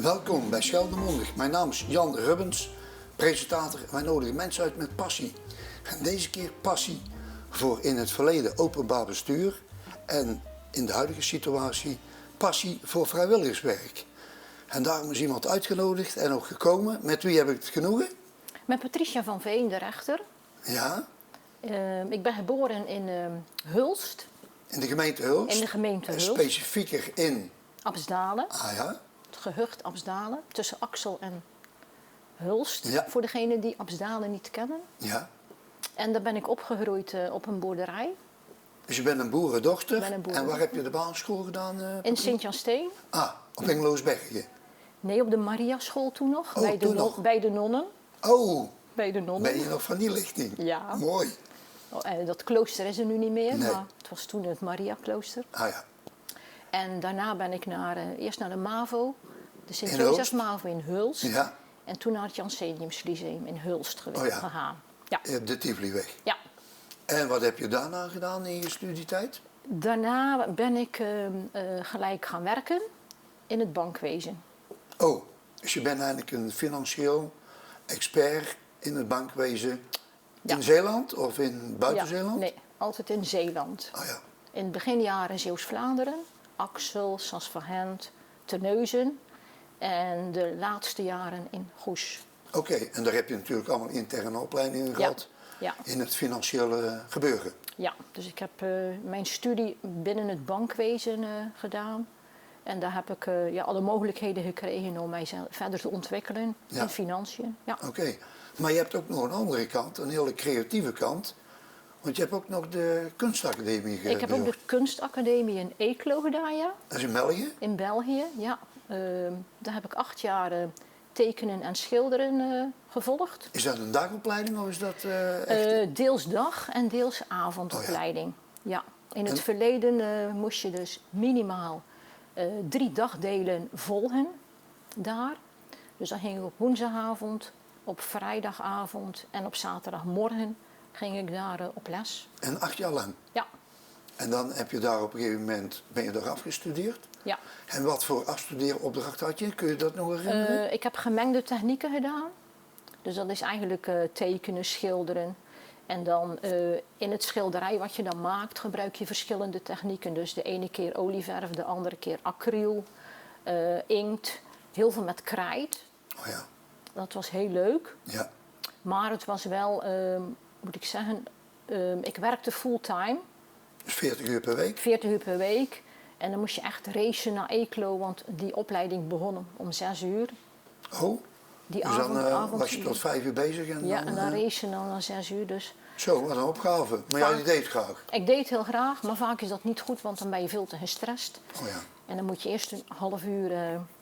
Welkom bij Scheldemondig. Mijn naam is Jan Rubbens, presentator. Wij nodigen mensen uit met passie. En deze keer passie voor in het verleden openbaar bestuur en in de huidige situatie passie voor vrijwilligerswerk. En daarom is iemand uitgenodigd en ook gekomen. Met wie heb ik het genoegen? Met Patricia van Veen, de rechter. Ja. Ik ben geboren in Hulst. In de gemeente Hulst? In de gemeente Hulst. Specifieker in? Absdalen. Ah ja. Het gehucht Absdalen, tussen Axel en Hulst. Ja. Voor degenen die Absdalen niet kennen. Ja. En daar ben ik opgegroeid op een boerderij. Dus je bent een boerendochter. Ik ben een boerendochter. En waar heb je de basisschool gedaan? In Sint-Jansteen. Ah, op Engeloosbergen. Nee, op de Mariaschool toen nog. Oh, toen nog? Bij de nonnen. Oh, Bij de nonnen. ben je nog van die lichting? Ja. Mooi. Dat klooster is er nu niet meer, Nee. maar het was toen het Maria-klooster. Ah ja. En daarna ben ik eerst naar de MAVO, de In Sint-Jozef MAVO in Hulst. Ja. En toen naar het Jansenius Lyceum in Hulst Oh ja. gegaan. Ja. Op de Tivoliweg. Ja. En wat heb je daarna gedaan in je studietijd? Daarna ben ik gelijk gaan werken in het bankwezen. Oh, dus je bent eigenlijk een financieel expert in het bankwezen Ja. in Zeeland of in buiten Ja, Zeeland? nee, altijd in Zeeland. Oh ja. In het beginjaren Zeeuws-Vlaanderen, Axel, Sasverhent, Terneuzen. En de laatste jaren in Goes. Oké, en daar heb je natuurlijk allemaal interne opleidingen gehad Ja. in het financiële gebeuren. Ja, dus ik heb mijn studie binnen het bankwezen gedaan. En daar heb ik alle mogelijkheden gekregen om mij verder te ontwikkelen Ja. in financiën. Ja. Oké, maar je hebt ook nog een andere kant, een hele creatieve kant. Want je hebt ook nog de kunstacademie gedaan. Ik heb ook de kunstacademie in Eeklo gedaan, ja. Dat is in België? In België, ja. Daar heb ik 8 jaar tekenen en schilderen gevolgd. Is dat een dagopleiding of is dat echt? Deels dag- en deels avondopleiding. Ja. In het verleden moest je dus minimaal 3 dagdelen volgen daar. Dus dan ging ik op woensdagavond, op vrijdagavond en op zaterdagmorgen ging ik daar op les. En 8 jaar lang? Ja. En dan heb je daar op een gegeven moment, ben je daar afgestudeerd? Ja. En wat voor afstudeeropdracht had je? Kun je dat nog herinneren? Ik heb gemengde technieken gedaan. Dus dat is eigenlijk tekenen, schilderen. En dan in het schilderij wat je dan maakt gebruik je verschillende technieken. Dus de ene keer olieverf, de andere keer acryl, inkt. Heel veel met krijt. Oh ja. Dat was heel leuk. Ja. Maar het was wel, moet ik zeggen, ik werkte fulltime. Dus 40 uur per week? 40 uur per week. En dan moest je echt racen naar Eeklo, want die opleiding begon om 6 uur. Oh, Die dus dan was je tot 5 uur bezig? En ja, dan, en dan racen dan naar 6 uur. Dus Zo, wat een opgave. Maar ja, je deed het graag. ik deed het heel graag, maar vaak is dat niet goed, want dan ben je veel te gestrest. Oh ja. En dan moet je eerst een half uur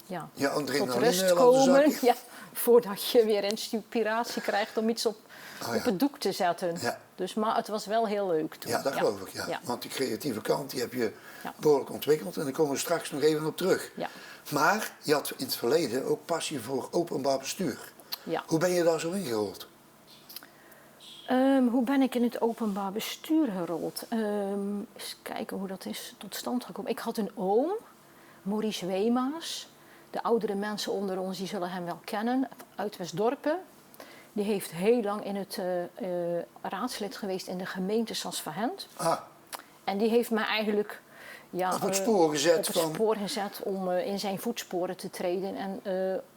Je tot adrenaline rust laten komen. zakken. Ja, voordat je weer inspiratie krijgt om iets op het doek te zetten. Ja. Dus, maar het was wel heel leuk toen. Ja, dat geloof ik. Ja. Ja. Want die creatieve kant die heb je Ja. behoorlijk ontwikkeld. En daar komen we straks nog even op terug. Ja. Maar je had in het verleden ook passie voor openbaar bestuur. Ja. Hoe ben je daar zo ingerold? Hoe ben ik in het openbaar bestuur gerold? Eens kijken hoe dat is tot stand gekomen. Ik had een oom, Maurice Weemaas. De oudere mensen onder ons die zullen hem wel kennen, uit Westdorpen. Die heeft heel lang in het raadslid geweest in de gemeente Sasverhent. Ah, En die heeft mij eigenlijk op het spoor gezet op het van... spoor gezet om in zijn voetsporen te treden en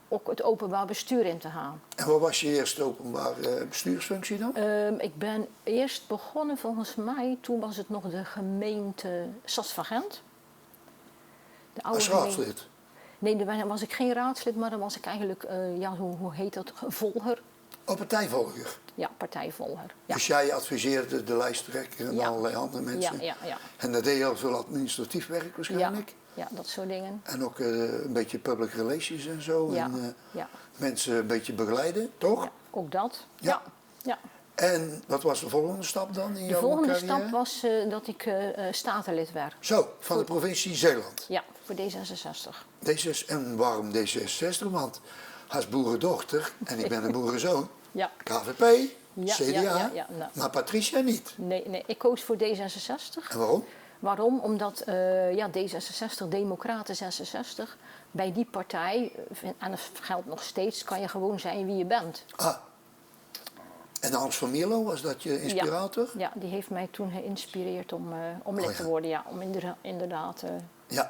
ook het openbaar bestuur in te gaan. En wat was je eerste openbare bestuursfunctie dan? Ik ben eerst begonnen, volgens mij, toen was het nog de gemeente Sasvergent. De oude Als raadslid? Nee, dan was ik geen raadslid, maar dan was ik eigenlijk, hoe heet dat, volger. Oh, partijvolger. Ja, partijvolger. Ja. Dus jij adviseerde de lijsttrekker en Ja. allerlei andere mensen. Ja. En dat deed je al veel administratief werk waarschijnlijk. Ja, dat soort dingen. En ook een beetje public relations en zo. Ja, En ja. mensen een beetje begeleiden, toch? Ja, ook dat. Ja. Ja. En wat was de volgende stap dan in De jouw volgende carrière? stap was dat ik statenlid werd. Zo, van de provincie Zeeland. Ja, voor D66. En waarom D66? Want als boerendochter, en ik ben een boerenzoon, Ja. KVP, Ja, CDA, ja, nou. maar Patricia niet. Nee, ik koos voor D66. En waarom? Waarom? Omdat D66, Democraten 66, bij die partij, en dat geldt nog steeds, kan je gewoon zijn wie je bent. Ah. En Hans van Mierlo, was dat je inspirator? Ja, die heeft mij toen geïnspireerd om lid te worden. Ja, om inderdaad...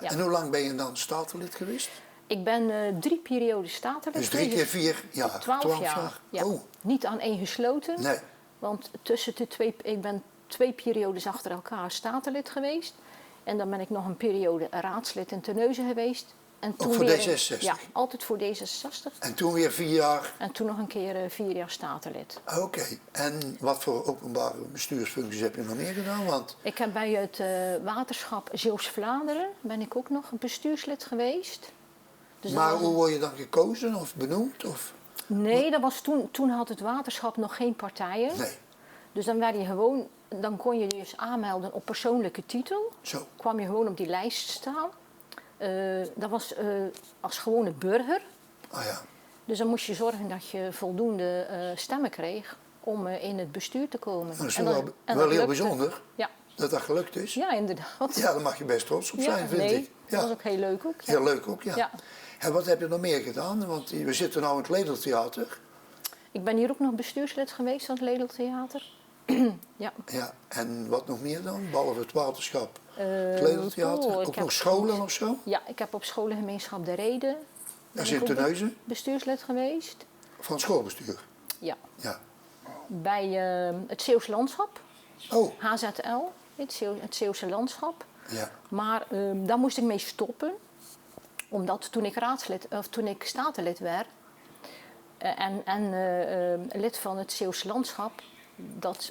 En hoe lang ben je dan statenlid geweest? Ik ben 3 periodes statenlid. Dus 3 keer 4 jaar? 12 jaar. Ja. Oh. Niet aan één gesloten. Nee. Want tussen de ik ben 2 periodes achter elkaar statenlid geweest. En dan ben ik nog een periode raadslid in Terneuzen geweest. En toen ook voor weer D66? Ja, altijd voor D66. En toen weer 4 jaar? En toen nog een keer 4 jaar statenlid. Oké. En wat voor openbare bestuursfuncties heb je nog meer gedaan? Want... Ik heb bij het waterschap Zeeuws-Vlaanderen ben ik ook nog bestuurslid geweest. Dus maar hoe word je dan gekozen of benoemd? Of... Nee, dat was toen had het waterschap nog geen partijen. Nee. Dus dan werd je gewoon, dan kon je dus aanmelden op persoonlijke titel. Zo. Kwam je gewoon op die lijst staan. Dat was als gewone burger. Ah ja. Dus dan moest je zorgen dat je voldoende stemmen kreeg om in het bestuur te komen. Dat is En wel heel lukte. bijzonder Ja. dat dat gelukt is. Ja, inderdaad. Ja, daar mag je best trots op zijn, vind ik. Ja. Dat was ook heel leuk ook. Ja. Heel leuk ook, ja. Ja. En wat heb je nog meer gedaan? Want we zitten nu in het Ledeltheater. Ik ben hier ook nog bestuurslid geweest van het Ledeltheater. Ja. Ja, en wat nog meer dan? Behalve het waterschap, het Ledeltheater. Ook nog scholen of zo? Ja, ik heb op scholengemeenschap De Reden. Dat is in Terneuzen? Bestuurslid geweest. Van schoolbestuur? Ja. Ja. Bij het Zeeuws Landschap. Oh. HZL, het Zeeuwse Landschap. Ja. Maar daar moest ik mee stoppen. Omdat toen ik statenlid werd en lid van het Zeeuws Landschap, dat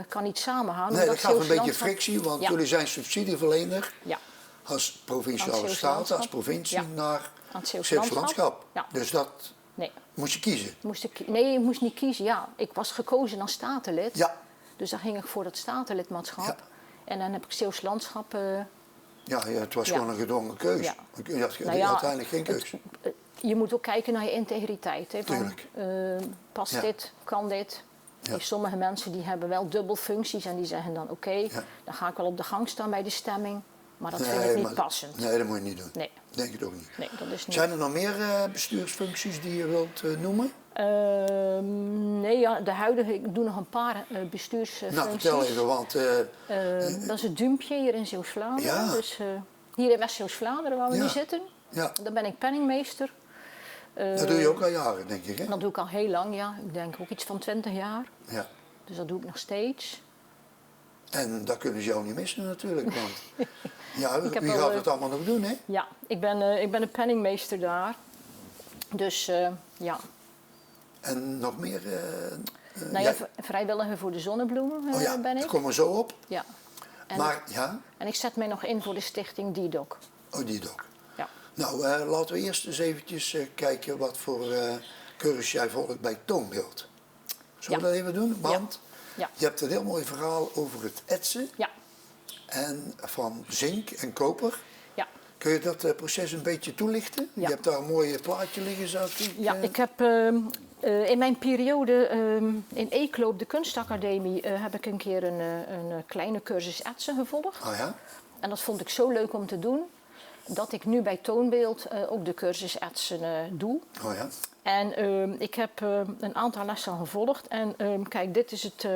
kan niet samengaan. Nee, dat gaf een beetje frictie, want Ja. jullie zijn subsidieverlener Ja. als provinciale Zeeuws staat, Landschap. als provincie Ja. naar Aan het Zeeuws Zeeuws Landschap. Landschap. Ja. Dus dat Nee. moest je kiezen. Nee, ik moest niet kiezen. Ja, ik was gekozen als statenlid. Ja. Dus dan ging ik voor dat statenlidmaatschap. Ja. En dan heb ik Zeeuws Landschap. Ja, het was Ja. gewoon een gedwongen keus. Ja. Je had Nou ja, uiteindelijk geen keus. Je moet ook kijken naar je integriteit. Hè, van, Tuurlijk. past Ja. dit, kan dit? Ja. Sommige mensen die hebben wel dubbel functies en die zeggen dan oké, Ja. dan ga ik wel op de gang staan bij de stemming. Maar dat vind ik niet maar- passend. Nee, dat moet je niet doen. Nee. Denk het ook niet. Nee, dat is niet. Zijn er nog meer bestuursfuncties die je wilt noemen? Nee, ja, de huidige, ik doe nog een paar bestuursfuncties. Nou, vertel even, want Dat is het Dumpje hier in Zeeuws-Vlaanderen. Ja. Dus hier in West-Zeeuws-Vlaanderen waar we Ja. nu zitten. ja, Daar ben ik penningmeester. dat doe je ook al jaren, denk ik, hè? Dat doe ik al heel lang, ja. Ik denk ook iets van 20 jaar. Ja. Dus dat doe ik nog steeds. En dat kunnen ze jou niet missen natuurlijk, want ja, Ik heb wie wel, gaat het allemaal nog doen, hè? Ja, ik ben de penningmeester daar. Dus ja. En nog meer? Nou ja, jij- vrijwilliger voor de zonnebloemen oh ja, ben ik. daar komen we zo op. Ja. En, Maar ja, en ik zet mij nog in voor de stichting DDoC. oh die ook. Ja. Nou, laten we eerst eens eventjes kijken wat voor cursus jij volgt bij Toonbeeld. Zullen we Ja. dat even doen? Want Ja. je hebt een heel mooi verhaal over het etsen Ja. en van zink en koper. Ja. Kun je dat proces een beetje toelichten? Ja. Je hebt daar een mooi plaatje liggen, zag ik. Ja, ik heb in mijn periode in Eeklo op de kunstacademie heb ik een keer een kleine cursus etsen gevolgd. Ah ja? En dat vond ik zo leuk om te doen, dat ik nu bij Toonbeeld ook de cursus etsen doe. Oh ja? En ik heb een aantal lessen gevolgd. En kijk, dit is het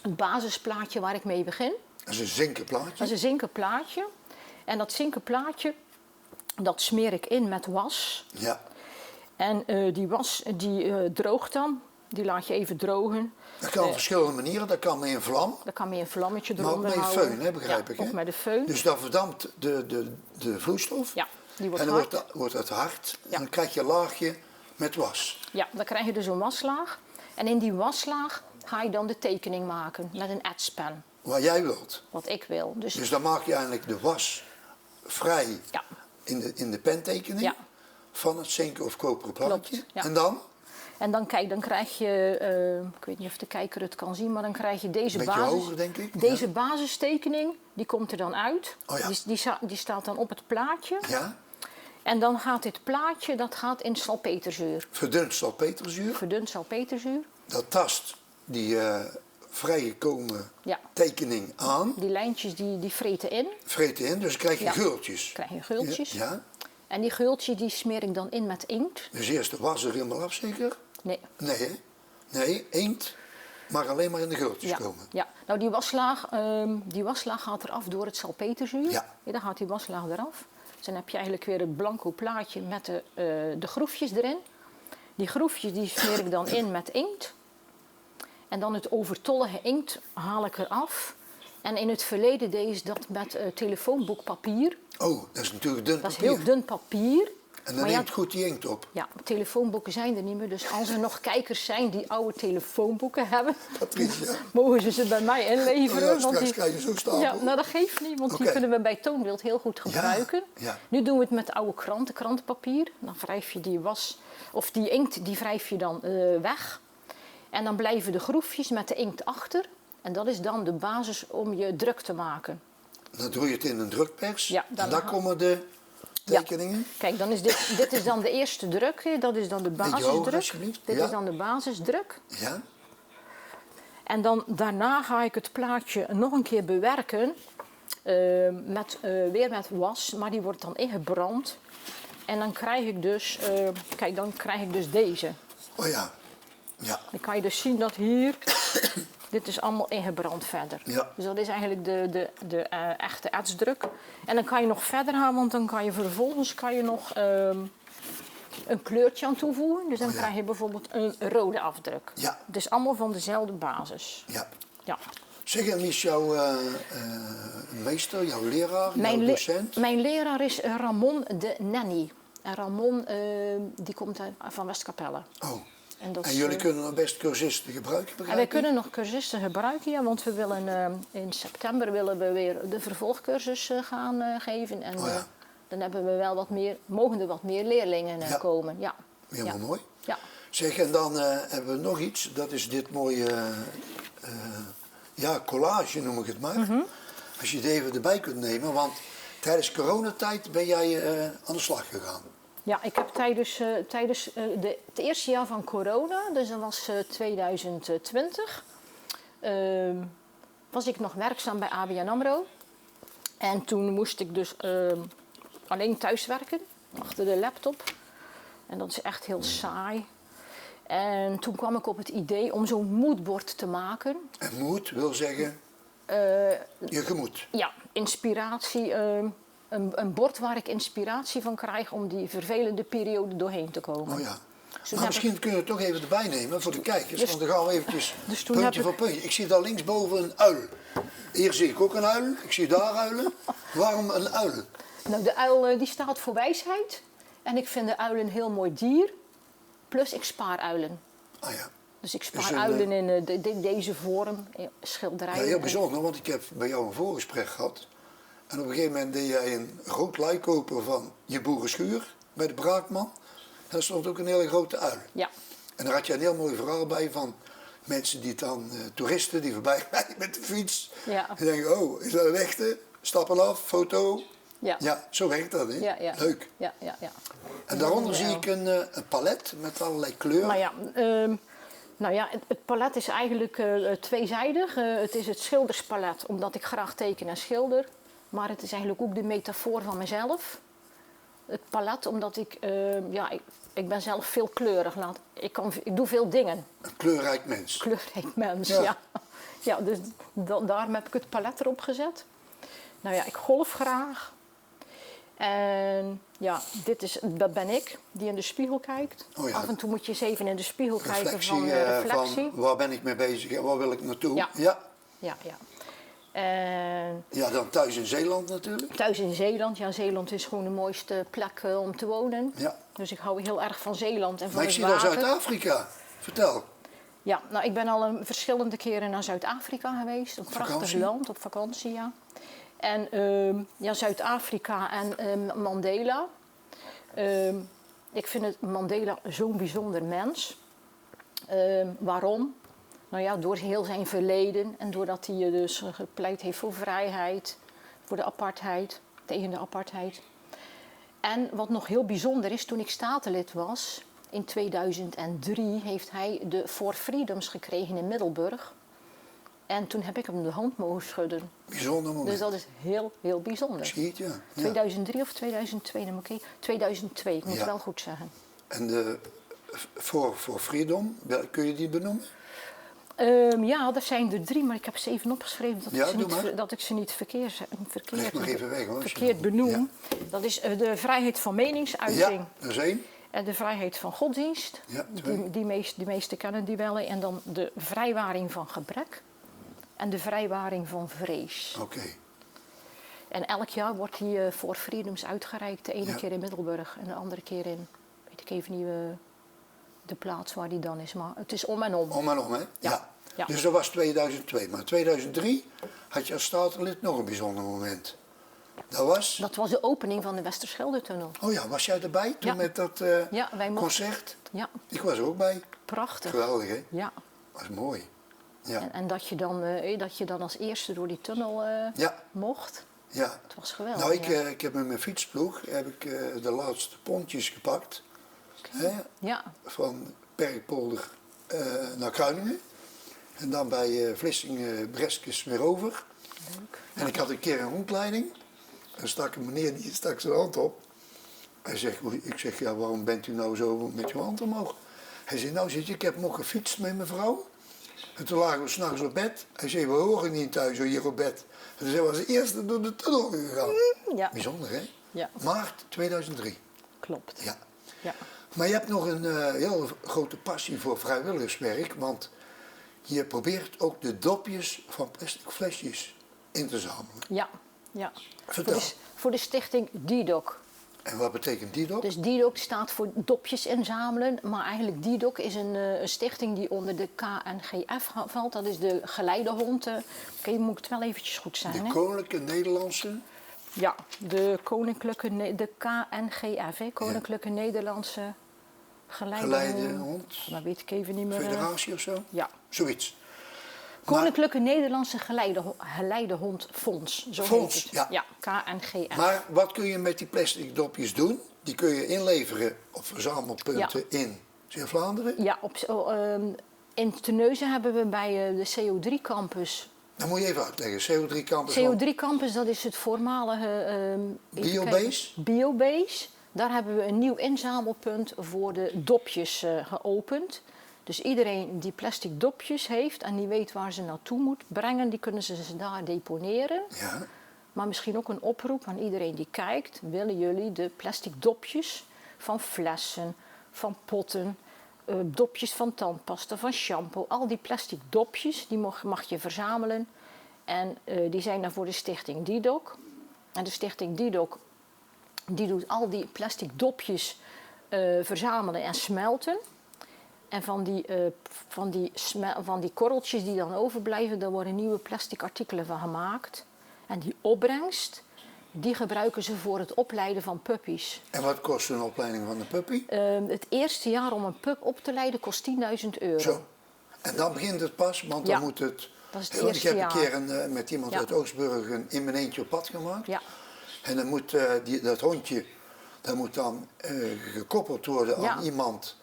basisplaatje waar ik mee begin. Dat is een zinken Dat plaatje. is een zinken plaatje. En dat zinken plaatje, dat smeer ik in met was. Ja. En die was, die droogt dan. Die laat je even drogen. Dat kan op verschillende manieren. Dat kan met een vlam, Dan kan je een vlammetje maar ook eronder met een houden. föhn, hè, begrijp Ja, ik. Hè? of met de föhn. Dus dan verdampt de vloeistof. Ja, die wordt en dan hard. wordt het hard. Ja. En dan krijg je een laagje met was. Ja, dan krijg je dus een waslaag. En in die waslaag ga je dan de tekening maken met een etspen. Wat jij wilt. Wat ik wil. Dus dan maak je eigenlijk de was vrij Ja. in de pentekening Ja. van het zinken of koperen plaatje. Klopt, ja. En dan, En dan, kijk, dan krijg je, ik weet niet of de kijker het kan zien, maar dan krijg je deze een beetje basis. hoger denk ik. Deze basistekening, die komt er dan uit. Oh ja. Die staat dan op het plaatje. Ja, En dan gaat dit plaatje, dat gaat in salpeterzuur. verdund salpeterzuur. Verdund salpeterzuur. Dat tast die vrijgekomen Ja. tekening aan. Die lijntjes die vreten in. Vreten in, dus dan krijg je Ja. geultjes. Krijg je geultjes. Ja. En die geultjes die smeer ik dan in met inkt. Dus eerst de was er helemaal af zeker? Nee. Nee, hè? Nee, inkt. Maar alleen maar in de geultjes Ja, komen. ja. Nou die waslaag gaat eraf door het salpeterzuur. Ja. Dan gaat die waslaag eraf. Dus dan heb je eigenlijk weer het blanco plaatje met de groefjes erin. Die groefjes die smeer ik dan in met inkt. En dan het overtollige inkt haal ik eraf. En in het verleden deed ik dat met telefoonboekpapier. Oh, dat is natuurlijk dun Dat is papier. heel dun papier. En dan Maar neemt goed die inkt op. Ja, telefoonboeken zijn er niet meer. Dus als er nog kijkers zijn die oude telefoonboeken hebben, Patricia. mogen ze bij mij inleveren. Oh ja, straks die, krijg je zo'n stapel. ja, nou dat geeft niet, want die Oké. kunnen we bij toonbeeld heel goed gebruiken. ja. Nu doen we het met oude krantenpapier. Dan wrijf je die inkt die wrijf je dan weg. En dan blijven de groefjes met de inkt achter. En dat is dan de basis om je druk te maken. Dan doe je het in een drukpers. Ja, en dan daar komen de tekeningen. Kijk, dan is dit is dan de eerste druk. Dat is dan de hoger, basisdruk. alsjeblieft. Dit Ja. is dan de basisdruk. Ja. En dan daarna ga ik het plaatje nog een keer bewerken. Weer met was, maar die wordt dan ingebrand. En dan krijg ik dus, deze. Oh ja. Ja. Dan kan je dus zien dat hier, dit is allemaal ingebrand verder. Ja. Dus dat is eigenlijk de echte etsdruk. En dan kan je nog verder gaan, want dan kan je vervolgens nog een kleurtje aan toevoegen. Dus dan Oh ja. krijg je bijvoorbeeld een rode afdruk. Ja. Het is allemaal van dezelfde basis. Ja. Ja. Zeg, en wie is jouw meester, jouw leraar, jouw docent? Mijn leraar is Ramon de Nanny. En Ramon die komt van Westkapelle. Oh. En, dat En is, jullie kunnen nog best cursisten gebruiken, en begrijp wij ik? kunnen nog cursisten gebruiken, ja, want we willen in september willen we weer de vervolgcursus gaan geven. En Oh ja. dan hebben we wel mogen er wat meer leerlingen Ja. komen. Ja. Helemaal mooi. Ja. Zeg, en dan hebben we nog iets. Dat is dit mooie collage, noem ik het maar. Mhm. Als je het even erbij kunt nemen, want tijdens coronatijd ben jij aan de slag gegaan. Ja, ik heb tijdens het eerste jaar van corona, dus dat was 2020, was ik nog werkzaam bij ABN AMRO. En toen moest ik dus alleen thuiswerken, achter de laptop. En dat is echt heel saai. En toen kwam ik op het idee om zo'n moodboard te maken. En moed wil zeggen, je gemoed. Ja, inspiratie. Een bord waar ik inspiratie van krijg om die vervelende periode doorheen te komen. Oh ja. Dus Maar misschien kun je het toch even erbij nemen voor de kijkers, Dus- want dan gaan we eventjes dus toen puntje heb voor puntje. Ik zie daar linksboven een uil. Hier zie ik ook een uil, ik zie daar uilen. Waarom een uil? Nou, de uil die staat voor wijsheid. En ik vind de uil een heel mooi dier. Plus ik spaar uilen. Ah ja. Dus ik spaar Dus een, uilen in deze vorm, schilderijen. Ja, heel bijzonder, want ik heb bij jou een voorgesprek gehad. En op een gegeven moment deed jij een rood luik open van je boerenschuur bij de Braakman. En er stond ook een hele grote uil. Ja, En daar had je een heel mooi verhaal bij van mensen die dan, toeristen die voorbij rijden met de fiets. Ja. En denken, oh, is dat een echte? Stappen af, foto. ja. Ja, zo werkt dat, hè? Ja, ja. Leuk. Ja, ja, ja. En daaronder Ja. zie ik een palet met allerlei kleuren. Nou ja, het palet is eigenlijk tweezijdig. Het is het schilderspalet, omdat ik graag teken en schilder. Maar het is eigenlijk ook de metafoor van mezelf. Het palet, omdat ik ben zelf veelkleurig. Ik doe veel dingen. Een kleurrijk mens. Kleurrijk mens, Ja. ja. Ja, dus daarom heb ik het palet erop gezet. Nou ja, ik golf graag. En ja, dat ben ik, die in de spiegel kijkt. Oh ja. Af en toe moet je eens even in de spiegel kijken Reflectie, van reflectie. van waar ben ik mee bezig en waar wil ik naartoe. Ja. Ja. Ja, ja. En Ja, dan thuis in Zeeland natuurlijk. thuis in Zeeland. Ja, Zeeland is gewoon de mooiste plek om te wonen. Ja. Dus ik hou heel erg van Zeeland en van Maar ik het zie daar water. Zuid-Afrika. Vertel. Ja, nou, ik ben al verschillende keren naar Zuid-Afrika geweest. Een prachtig vakantie? land, op vakantie, ja. En ja, Zuid-Afrika en Mandela. Ik vind Mandela zo'n bijzonder mens. Waarom? Nou ja, door heel zijn verleden en doordat hij dus gepleit heeft voor vrijheid, voor de apartheid, tegen de apartheid. En wat nog heel bijzonder is, toen ik statenlid was, in 2003 heeft hij de Four Freedoms gekregen in Middelburg. En toen heb ik hem de hand mogen schudden. Bijzonder moment. Dus dat is heel, heel bijzonder. Zie je het, ja. Ja. 2003 of 2002, dan moet ik 2002, ik moet het wel goed zeggen. En voor Freedom, kun je die benoemen? Ja, er zijn er 3, maar ik heb ze even opgeschreven dat ik ze niet verkeerd benoem. Ja. Dat is de vrijheid van meningsuiting. Ja, dat is 1. En de vrijheid van godsdienst. Ja, die meesten kennen die wel. En dan de vrijwaring van gebrek. En de vrijwaring van vrees. Oké. En elk jaar wordt die voor Freedoms uitgereikt. De ene keer in Middelburg en de andere keer in, weet ik even niet de plaats waar die dan is. Maar het is om en om. Om en om, hè? Ja. Ja. Dus dat was 2002. Maar 2003 had je als statenlid nog een bijzonder moment. Dat was de opening van de Westerschelde-tunnel. Oh ja, was jij erbij toen met dat concert? Ja. Ik was er ook bij. Prachtig. Geweldig, hè? Ja. Was mooi. Ja. En dat je dan als eerste door die tunnel mocht. Ja. Het was geweldig. Nou, ik heb met mijn fietsploeg de laatste pontjes gepakt. Okay. Ja. Van Perkpolder naar Kruiningen. En dan bij Vlissingen, Breskes weer over. Leuk. En ik had een keer een rondleiding. En stak een meneer, die stak zijn hand op. Ik zeg, ja, waarom bent u nou zo met uw hand omhoog? Hij zei, nou zit je, ik heb nog gefietst met mijn vrouw. En toen lagen we s'nachts op bed. Hij zei, we horen niet thuis hier op bed. En toen zijn we als eerste door de tunnel gegaan. Ja. Bijzonder, hè? Ja. Maart 2003. Klopt. Ja. Ja. Maar je hebt nog een heel grote passie voor vrijwilligerswerk. Want je probeert ook de dopjes van plastic flesjes in te zamelen. Ja. Ja. Vertel. Voor de stichting DDoC. En wat betekent DDoC? Dus DDoC staat voor dopjes inzamelen. Maar eigenlijk DDoC is een stichting die onder de KNGF valt. Dat is de geleidehond. Oké, moet ik het wel eventjes goed zeggen. De Koninklijke Nederlandse... Ja, de KNGF, Koninklijke Nederlandse Geleidehond. Maar weet ik even niet meer. Federatie of zo? Ja. Zoiets. Koninklijke Nederlandse Geleidehondfonds. Zo Fonds, heet het. ja. Ja, KNGF. Maar wat kun je met die plastic dopjes doen? Die kun je inleveren op verzamelpunten in Zeeuw-Vlaanderen? Ja, in Terneuzen hebben we bij de CO3-campus. Dan moet je even uitleggen, CO3-campus. CO3-campus, dat is het voormalige... Biobase? Biobase. Daar hebben we een nieuw inzamelpunt voor de dopjes geopend. Dus iedereen die plastic dopjes heeft en die weet waar ze naartoe moet brengen, die kunnen ze daar deponeren. Ja. Maar misschien ook een oproep aan iedereen die kijkt. Willen jullie de plastic dopjes van flessen, van potten, dopjes van tandpasta, van shampoo. Al die plastic dopjes, die mag je verzamelen. En die zijn dan voor de stichting DDoC. En de stichting DDoC, die doet al die plastic dopjes verzamelen en smelten. En van die korreltjes die dan overblijven, daar worden nieuwe plastic artikelen van gemaakt. En die opbrengst, die gebruiken ze voor het opleiden van puppies. En wat kost een opleiding van een puppy? Het eerste jaar om een pup op te leiden kost €10.000. Zo. En dan begint het pas, want dan moet het... Dat is het eerste jaar. Ik heb een keer met iemand uit Oostburg in mijn eentje op pad gemaakt. Ja. En dan moet dat hondje, dat moet dan gekoppeld worden aan iemand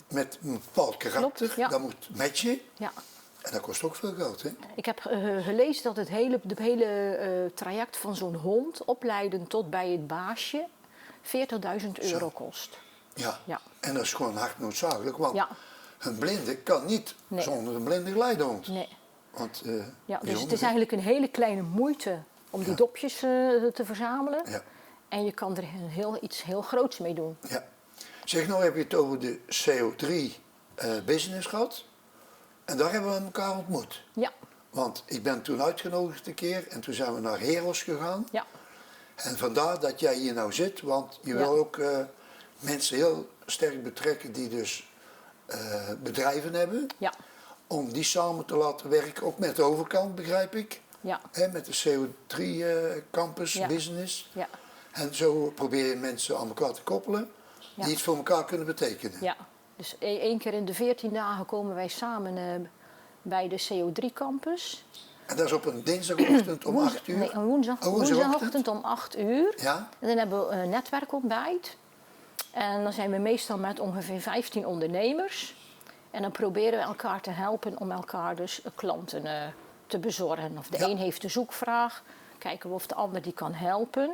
met een bepaald karakter. Klopt, dat moet matchen. Ja. En dat kost ook veel geld, hè? Ik heb gelezen dat het hele traject van zo'n hond opleiden tot bij het baasje €40.000 kost. Ja. Ja, en dat is gewoon hard noodzakelijk, want een blinde kan niet zonder een blinde geleidehond. Nee. Want, dus het is eigenlijk een hele kleine moeite om die dopjes te verzamelen. Ja. En je kan er iets heel groots mee doen. Ja. Zeg, nou heb je het over de CO3-business gehad. En daar hebben we elkaar ontmoet. Ja. Want ik ben toen uitgenodigd een keer en toen zijn we naar Heros gegaan. Ja. En vandaar dat jij hier nou zit, want je wil ook mensen heel sterk betrekken die dus bedrijven hebben. Ja. Om die samen te laten werken, ook met de overkant begrijp ik. Ja. Met de CO3-campus business. Ja. En zo probeer je mensen aan elkaar te koppelen die iets voor elkaar kunnen betekenen. Ja. Dus 1 keer in de 14 dagen komen wij samen bij de CO3-campus. En dat is op een dinsdagochtend om 8 uur? Nee, een woensdagochtend om 8 uur. Ja? En dan hebben we een netwerkontbijt. En dan zijn we meestal met ongeveer 15 ondernemers. En dan proberen we elkaar te helpen om elkaar dus klanten te bezorgen. Of de Ja. een heeft een zoekvraag, kijken we of de ander die kan helpen.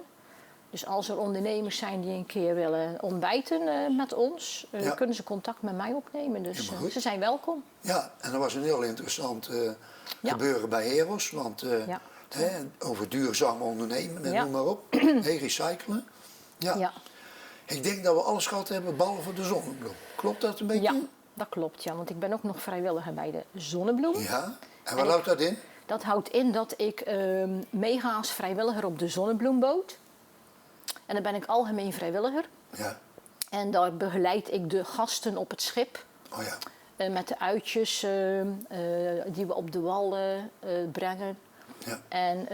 Dus als er ondernemers zijn die een keer willen ontbijten met ons, Ja. kunnen ze contact met mij opnemen. Dus Helemaal goed. ze zijn welkom. Ja, en dat was een heel interessant Ja. gebeuren bij Eros. Want Ja. over duurzaam ondernemen en Ja. noem maar op. Recyclen. Ja. Ja. Ik denk dat we alles gehad hebben behalve de zonnebloem. Klopt dat een beetje? Ja, dat klopt. Ja, want ik ben ook nog vrijwilliger bij de Zonnebloem. Ja. En wat houdt dat in? Dat houdt in dat ik meega als vrijwilliger op de Zonnebloemboot. En dan ben ik algemeen vrijwilliger. Ja. En daar begeleid ik de gasten op het schip. Oh ja. Met de uitjes die we op de wal brengen. Ja. En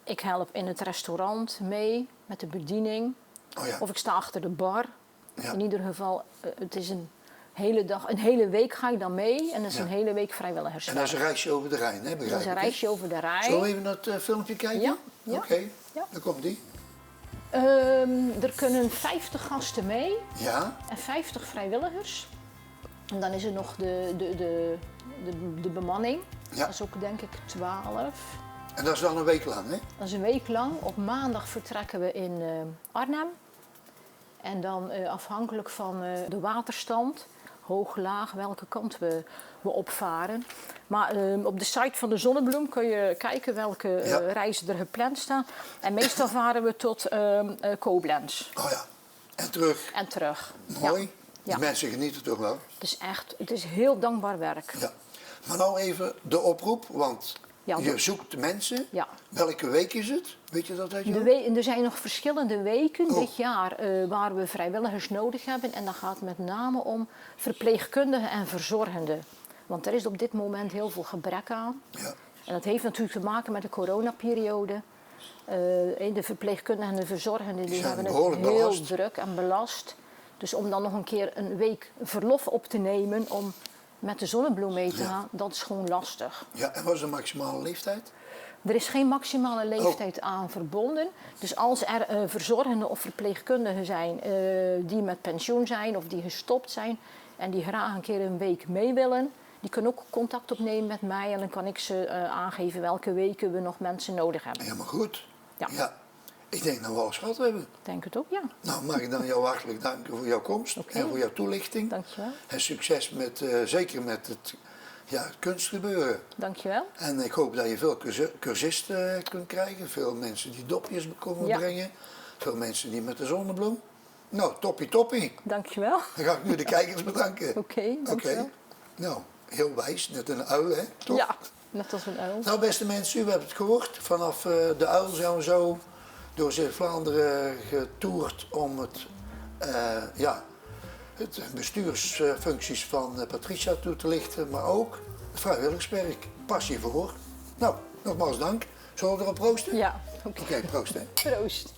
ik help in het restaurant mee met de bediening. Oh ja. Of ik sta achter de bar. Ja. In ieder geval, het is een hele dag, een hele week ga ik dan mee. En dat is Ja. een hele week En vrijwilligerswerk. dat is een reisje over de Rijn, hè? Begrijp Dat is een ik, hè? reisje over de Rijn. Zullen we even naar het filmpje kijken? Ja, ja, Oké, ja. dan komt die. Er kunnen 50 gasten mee Ja, en 50 vrijwilligers. En dan is er nog de bemanning. Ja. Dat is ook denk ik 12. en dat is dan een week lang, hè? Dat is een week lang. Op maandag vertrekken we in Arnhem. En dan afhankelijk van de waterstand, hoog, laag, welke kant we opvaren. Maar op de site van de Zonnebloem kun je kijken welke Ja. reizen er gepland staan. En meestal varen we tot Koblenz Oh ja, en terug. en terug. Mooi. Ja. Die Ja. mensen genieten toch wel? Het is heel dankbaar werk. Ja. Maar nou even de oproep, want Ja, je zoekt mensen. Ja. Welke week is het? Weet je dat uit je hoofd? Er zijn nog verschillende weken Oh. dit jaar waar we vrijwilligers nodig hebben. En dat gaat met name om verpleegkundigen en verzorgenden. Want er is op dit moment heel veel gebrek aan. Ja. En dat heeft natuurlijk te maken met de coronaperiode. De verpleegkundigen en de verzorgenden die zijn hebben het behoorlijk heel belast. druk en belast. Dus om dan nog een keer een week verlof op te nemen om met de Zonnebloem mee te Ja. gaan, dat is gewoon lastig. Ja, en wat is de maximale leeftijd? Er is geen maximale Oh. leeftijd aan verbonden. Dus als er verzorgenden of verpleegkundigen zijn die met pensioen zijn of die gestopt zijn en die graag een keer een week mee willen, die kunnen ook contact opnemen met mij en dan kan ik ze aangeven welke weken we nog mensen nodig hebben. Helemaal goed. Ja. Ik denk dat we alles gehad hebben. Ik denk het ook, ja. Nou, mag ik dan jou hartelijk danken voor jouw komst Oké. en voor jouw toelichting. Dankjewel. En succes met, zeker met het kunstgebeuren. Dankjewel. En ik hoop dat je veel cursisten kunt krijgen. Veel mensen die dopjes komen Ja. brengen. Veel mensen die met de zonnebloem. Nou, toppie. Dankjewel. Dan ga ik nu de kijkers bedanken. Oké, dankjewel. Nou, heel wijs. Net een uil, hè? Toch? Ja, net als een uil. Nou, beste mensen, u hebt het gehoord. Vanaf de uil zijn we zo door Zuid-Vlaanderen getoerd om het bestuursfuncties van Patricia toe te lichten, maar ook het vrijwilligerswerk, passie voor. Nou, nogmaals dank. Zullen we erop proosten? Ja, oké. Oké, proost hè. Proost.